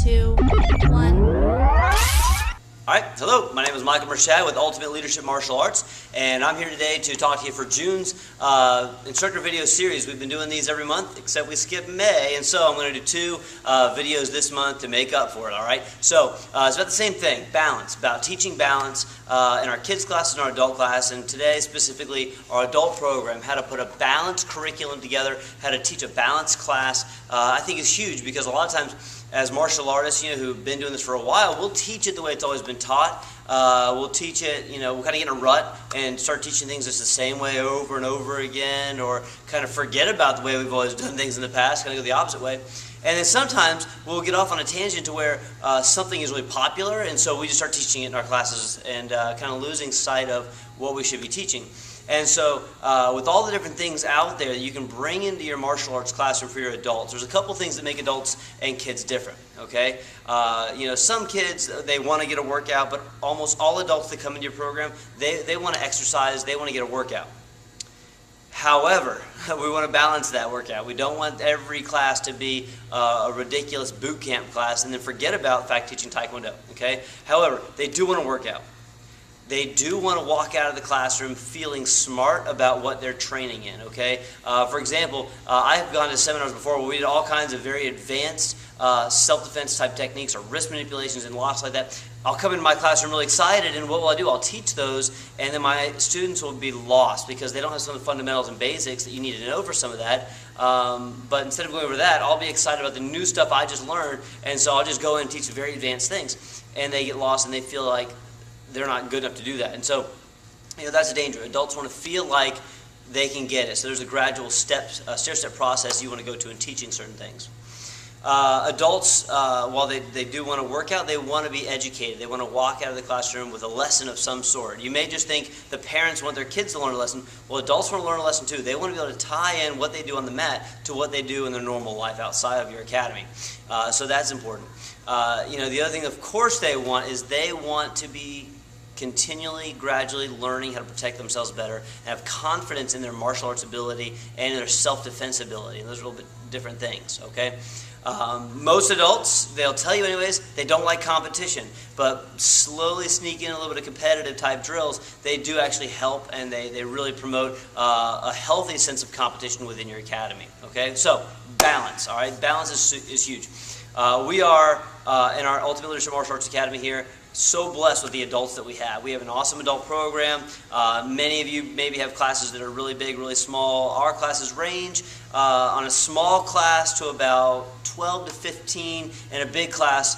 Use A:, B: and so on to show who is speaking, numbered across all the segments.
A: 2, 1.
B: Alright, hello, my name is Michael Mershad with Ultimate Leadership Martial Arts, and I'm here today to talk to you for June's instructor video series. We've been doing these every month, except we skipped May, and so I'm going to do 2 videos this month to make up for it, alright? So, it's about the same thing, balance, about teaching balance in our kids class and our adult class, and today specifically our adult program, how to put a balanced curriculum together, how to teach a balanced class, I think is huge because a lot of times as martial artists, who've been doing this for a while, we'll teach it the way it's always been taught. We'll teach it, we'll kind of get in a rut and start teaching things just the same way over and over again, or kind of forget about the way we've always done things in the past, kind of go the opposite way. And then sometimes we'll get off on a tangent to where something is really popular, and so we just start teaching it in our classes and kind of losing sight of what we should be teaching. And so with all the different things out there that you can bring into your martial arts classroom for your adults, there's a couple things that make adults and kids different, okay? Some kids, they want to get a workout, but almost all adults that come into your program, they want to exercise, they want to get a workout. However, we want to balance that workout. We don't want every class to be a ridiculous boot camp class and then forget about, in fact, teaching Taekwondo, okay? However, they do want to work out. They do want to walk out of the classroom feeling smart about what they're training in, okay? For example, I've gone to seminars before where we did all kinds of very advanced self-defense type techniques or wrist manipulations and locks like that. I'll come into my classroom really excited, and what will I do? I'll teach those, and then my students will be lost because they don't have some of the fundamentals and basics that you need to know for some of that. But instead of going over that, I'll be excited about the new stuff I just learned, and so I'll just go in and teach very advanced things. And they get lost, and they feel like they're not good enough to do that. And so, that's a danger. Adults want to feel like they can get it. So there's a gradual stair-step process you want to go to in teaching certain things. Adults, while they do want to work out, they want to be educated. They want to walk out of the classroom with a lesson of some sort. You may just think the parents want their kids to learn a lesson. Well, adults want to learn a lesson too. They want to be able to tie in what they do on the mat to what they do in their normal life outside of your academy. So that's important. The other thing, of course, they want is they want to be continually, gradually learning how to protect themselves better and have confidence in their martial arts ability and their self-defense ability. And those are a little bit different things, okay? Most adults, they'll tell you anyways, they don't like competition, but slowly sneak in a little bit of competitive type drills, they do actually help, and they really promote a healthy sense of competition within your academy, okay? So, balance, all right? Balance is huge. We are, in our Ultimate Leadership Martial Arts Academy here, so blessed with the adults that we have. We have an awesome adult program. Many of you maybe have classes that are really big, really small. Our classes range on a small class to about 12 to 15, and a big class,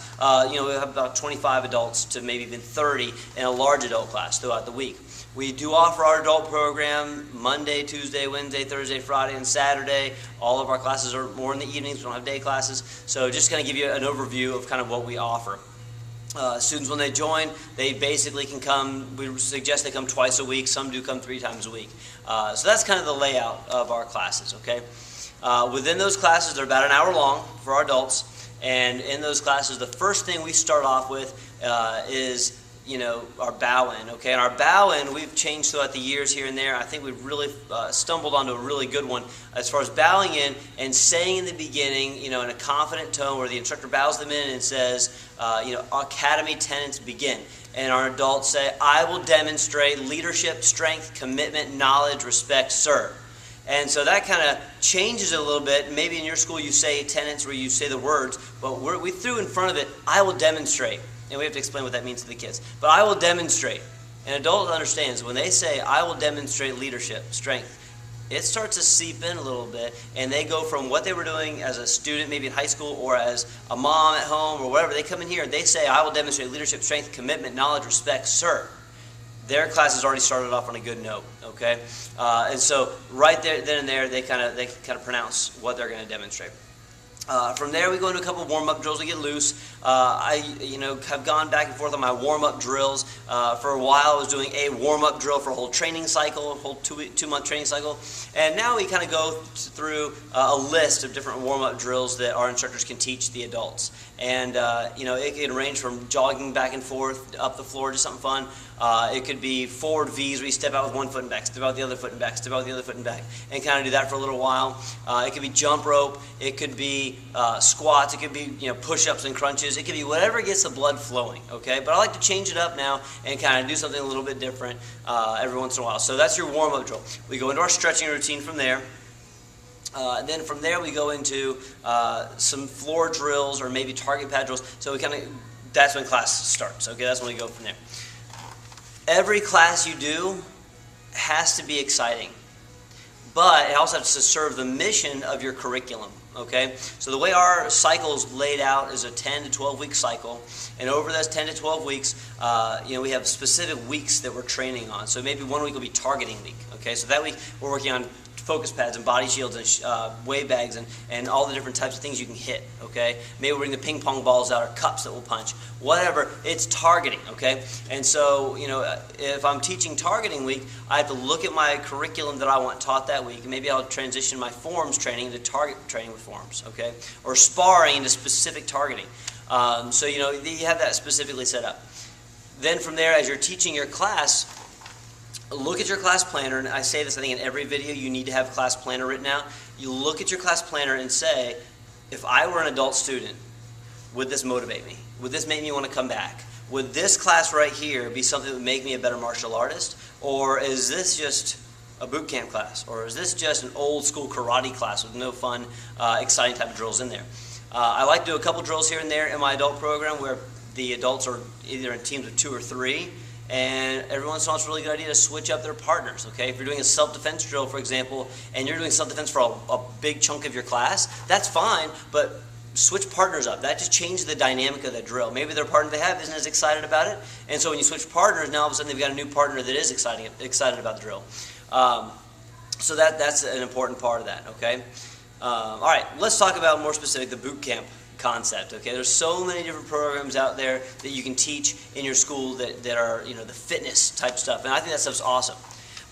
B: we have about 25 adults to maybe even 30 in a large adult class throughout the week. We do offer our adult program Monday, Tuesday, Wednesday, Thursday, Friday, and Saturday. All of our classes are more in the evenings. We don't have day classes. So just kind of give you an overview of kind of what we offer. Students, when they join, they basically can come, we suggest they come twice a week. Some do come 3 times a week. So that's kind of the layout of our classes, okay? Within those classes, they're about an hour long for our adults. And in those classes, the first thing we start off with is our bow-in, okay? And our bow-in, we've changed throughout the years here and there. I think we've really stumbled onto a really good one as far as bowing in and saying in the beginning, in a confident tone where the instructor bows them in and says, Academy tenets begin. And our adults say, I will demonstrate leadership, strength, commitment, knowledge, respect, serve. And so that kind of changes it a little bit. Maybe in your school you say tenets where you say the words, but we threw in front of it, I will demonstrate. And we have to explain what that means to the kids. But I will demonstrate. An adult understands when they say, I will demonstrate leadership, strength, it starts to seep in a little bit, and they go from what they were doing as a student, maybe in high school, or as a mom at home, or whatever. They come in here and they say, I will demonstrate leadership, strength, commitment, knowledge, respect, serve. Their class has already started off on a good note, okay? And so right there, then and there, they kind of pronounce what they're going to demonstrate. From there, we go into a couple of warm-up drills to get loose. I have gone back and forth on my warm-up drills. For a while, I was doing a warm-up drill for a whole training cycle, a whole two-month training cycle. And now we kind of go through a list of different warm-up drills that our instructors can teach the adults. And, it can range from jogging back and forth, up the floor, just something fun, It could be forward V's where you step out with one foot and back, step out with the other foot and back, step out with the other foot and back, and kind of do that for a little while. It could be jump rope. It could be squats. It could be push-ups and crunches. It could be whatever gets the blood flowing. Okay, but I like to change it up now and kind of do something a little bit different every once in a while. So that's your warm-up drill. We go into our stretching routine from there. Then from there we go into some floor drills or maybe target pad drills. So that's when class starts. Okay, that's when we go from there. Every class you do has to be exciting, but it also has to serve the mission of your curriculum. Okay, so the way our cycle is laid out is a 10 to 12 week cycle, and over those 10 to 12 weeks, we have specific weeks that we're training on. So maybe one week will be targeting week. Okay, so that week we're working on focus pads and body shields and weight bags and all the different types of things you can hit, okay? Maybe we'll bring the ping pong balls out or cups that we'll punch. Whatever, it's targeting, okay? And so, if I'm teaching targeting week, I have to look at my curriculum that I want taught that week, and maybe I'll transition my forms training to target training with forms, okay? Or sparring into specific targeting. So, you have that specifically set up. Then from there, as you're teaching your class, look at your class planner, and I say this, I think, in every video, you need to have class planner written out. You look at your class planner and say, if I were an adult student, would this motivate me? Would this make me want to come back? Would this class right here be something that would make me a better martial artist? Or is this just a boot camp class? Or is this just an old school karate class with no fun, exciting type of drills in there? I like to do a couple drills here and there in my adult program where the adults are either in teams of 2 or 3. And every once in a while, it's a really good idea to switch up their partners, okay? If you're doing a self-defense drill, for example, and you're doing self-defense for a big chunk of your class, that's fine, but switch partners up. That just changes the dynamic of the drill. Maybe their partner they have isn't as excited about it, and so when you switch partners, now all of a sudden they've got a new partner that is excited about the drill. So that's an important part of that, okay? All right, let's talk about more specific, the boot camp concept. Okay, there's so many different programs out there that you can teach in your school that are the fitness type stuff, and I think that stuff's awesome.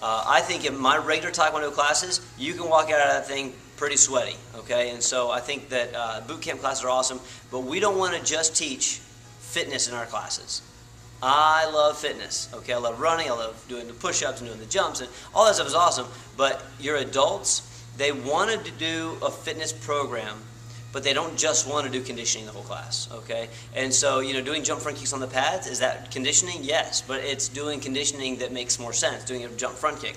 B: I think in my regular Taekwondo classes, you can walk out of that thing pretty sweaty. Okay, and so I think that boot camp classes are awesome, but we don't want to just teach fitness in our classes. I love fitness. Okay, I love running, I love doing the push-ups and doing the jumps, and all that stuff is awesome. But your adults, they wanted to do a fitness program, but they don't just want to do conditioning the whole class, okay? And so, doing jump front kicks on the pads, is that conditioning? Yes, but it's doing conditioning that makes more sense, doing a jump front kick.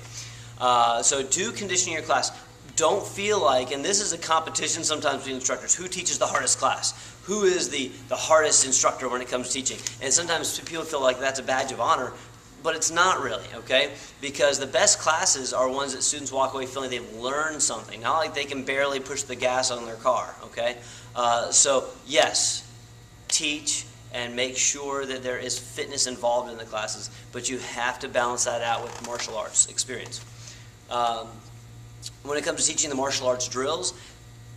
B: So do conditioning your class. Don't feel like, and this is a competition sometimes between instructors, who teaches the hardest class? Who is the hardest instructor when it comes to teaching? And sometimes people feel like that's a badge of honor, but it's not really, okay? Because the best classes are ones that students walk away feeling they've learned something, not like they can barely push the gas on their car, okay? So yes, teach and make sure that there is fitness involved in the classes, but you have to balance that out with martial arts experience. When it comes to teaching the martial arts drills,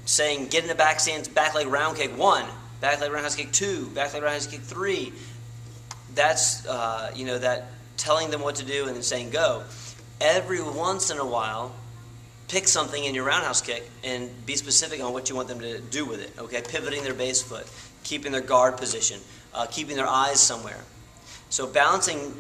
B: saying get in a back stance, back leg round kick 1, back leg roundhouse kick 2, back leg roundhouse kick 3, that's, that telling them what to do and then saying go. Every once in a while, pick something in your roundhouse kick and be specific on what you want them to do with it. Okay, pivoting their base foot, keeping their guard position, keeping their eyes somewhere. So balancing,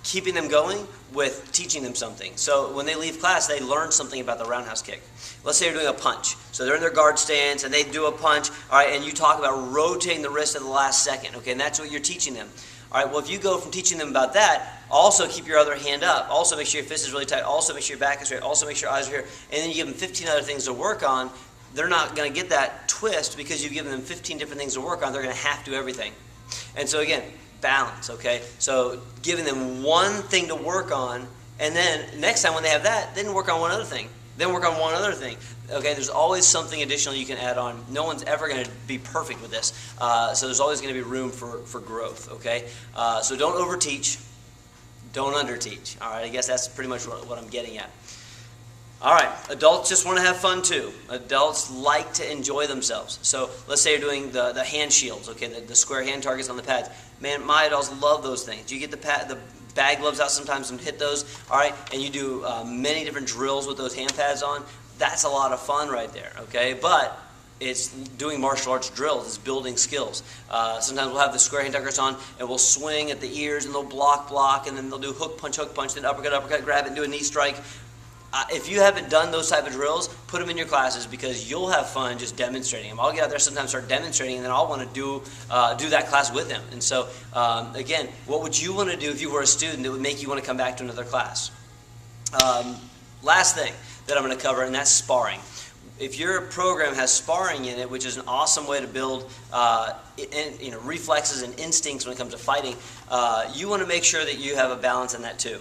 B: keeping them going with teaching them something. So when they leave class, they learn something about the roundhouse kick. Let's say you're doing a punch. So they're in their guard stance and they do a punch, all right, and you talk about rotating the wrist at the last second, okay, and that's what you're teaching them. All right, well, if you go from teaching them about that, also keep your other hand up. Also make sure your fist is really tight. Also make sure your back is straight. Also make sure your eyes are here. And then you give them 15 other things to work on. They're not going to get that twist because you've given them 15 different things to work on. They're going to have to do everything. And so again, balance, okay? So giving them one thing to work on, and then next time when they have that, then work on one other thing. Then work on one other thing. Okay, there's always something additional you can add on. No one's ever going to be perfect with this. So there's always going to be room for growth, okay? So don't overteach. Don't underteach. All right, I guess that's pretty much what I'm getting at. All right, adults just want to have fun too. Adults like to enjoy themselves. So let's say you're doing the hand shields, okay, the square hand targets on the pads. Man, my adults love those things. You get the bag gloves out sometimes and hit those, all right, and you do many different drills with those hand pads on. That's a lot of fun right there, okay? But It's doing martial arts drills. It's building skills. Sometimes we'll have the square hand tuckers on, and we'll swing at the ears, and they'll block, and then they'll do hook, punch, then uppercut, grab it, and do a knee strike. If you haven't done those type of drills, put them in your classes because you'll have fun just demonstrating them. I'll get out there sometimes, start demonstrating, and then I'll want to do that class with them. And so, again, what would you want to do if you were a student that would make you want to come back to another class? Last thing that I'm going to cover, and that's sparring. If your program has sparring in it, which is an awesome way to build reflexes and instincts when it comes to fighting, you want to make sure that you have a balance in that too.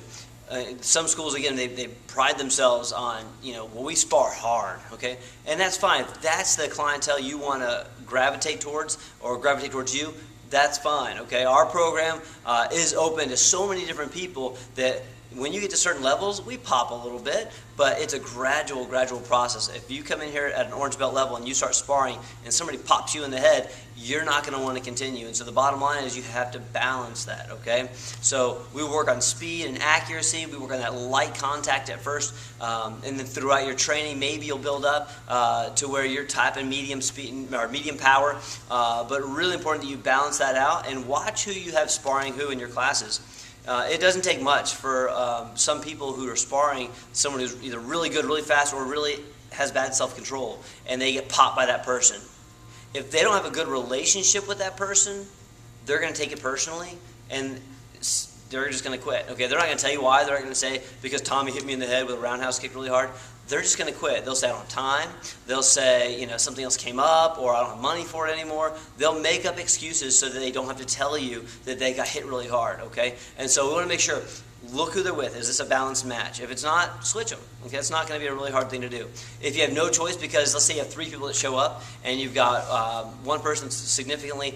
B: Some schools, again, they pride themselves on, well, we spar hard, okay? And that's fine. If that's the clientele you want to gravitate towards or gravitate towards you, that's fine, okay? Our program is open to so many different people that when you get to certain levels, we pop a little bit, but it's a gradual process. If you come in here at an orange belt level and you start sparring and somebody pops you in the head, you're not going to want to continue. And so the bottom line is you have to balance that, okay? So we work on speed and accuracy. We work on that light contact at first, and then throughout your training, maybe you'll build up to where you're typing medium speed or medium power. But really important that you balance that out and watch who you have sparring who in your classes. It doesn't take much for some people who are sparring someone who's either really good, really fast, or really has bad self-control, and they get popped by that person. If they don't have a good relationship with that person, they're going to take it personally, and they're just going to quit. Okay, they're not going to tell you why. They're not going to say, because Tommy hit me in the head with a roundhouse kick really hard. They're just going to quit. They'll say, I don't have time. They'll say, something else came up, or I don't have money for it anymore. They'll make up excuses so that they don't have to tell you that they got hit really hard, okay? And so we want to make sure, look who they're with. Is this a balanced match? If it's not, switch them, okay? It's not going to be a really hard thing to do. If you have no choice, because let's say you have 3 people that show up, and you've got one person significantly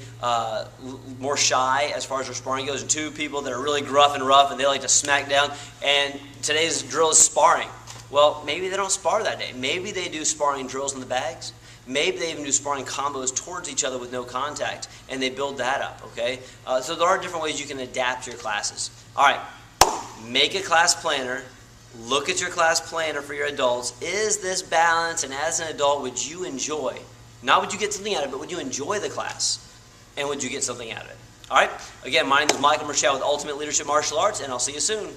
B: more shy as far as their sparring goes, and 2 people that are really gruff and rough, and they like to smack down, and today's drill is sparring. Well, maybe they don't spar that day. Maybe they do sparring drills in the bags. Maybe they even do sparring combos towards each other with no contact, and they build that up, okay? So there are different ways you can adapt your classes. All right, make a class planner. Look at your class planner for your adults. Is this balanced, and as an adult, would you enjoy? Not would you get something out of it, but would you enjoy the class? And would you get something out of it? All right? Again, my name is Michael Mershad with Ultimate Leadership Martial Arts, and I'll see you soon.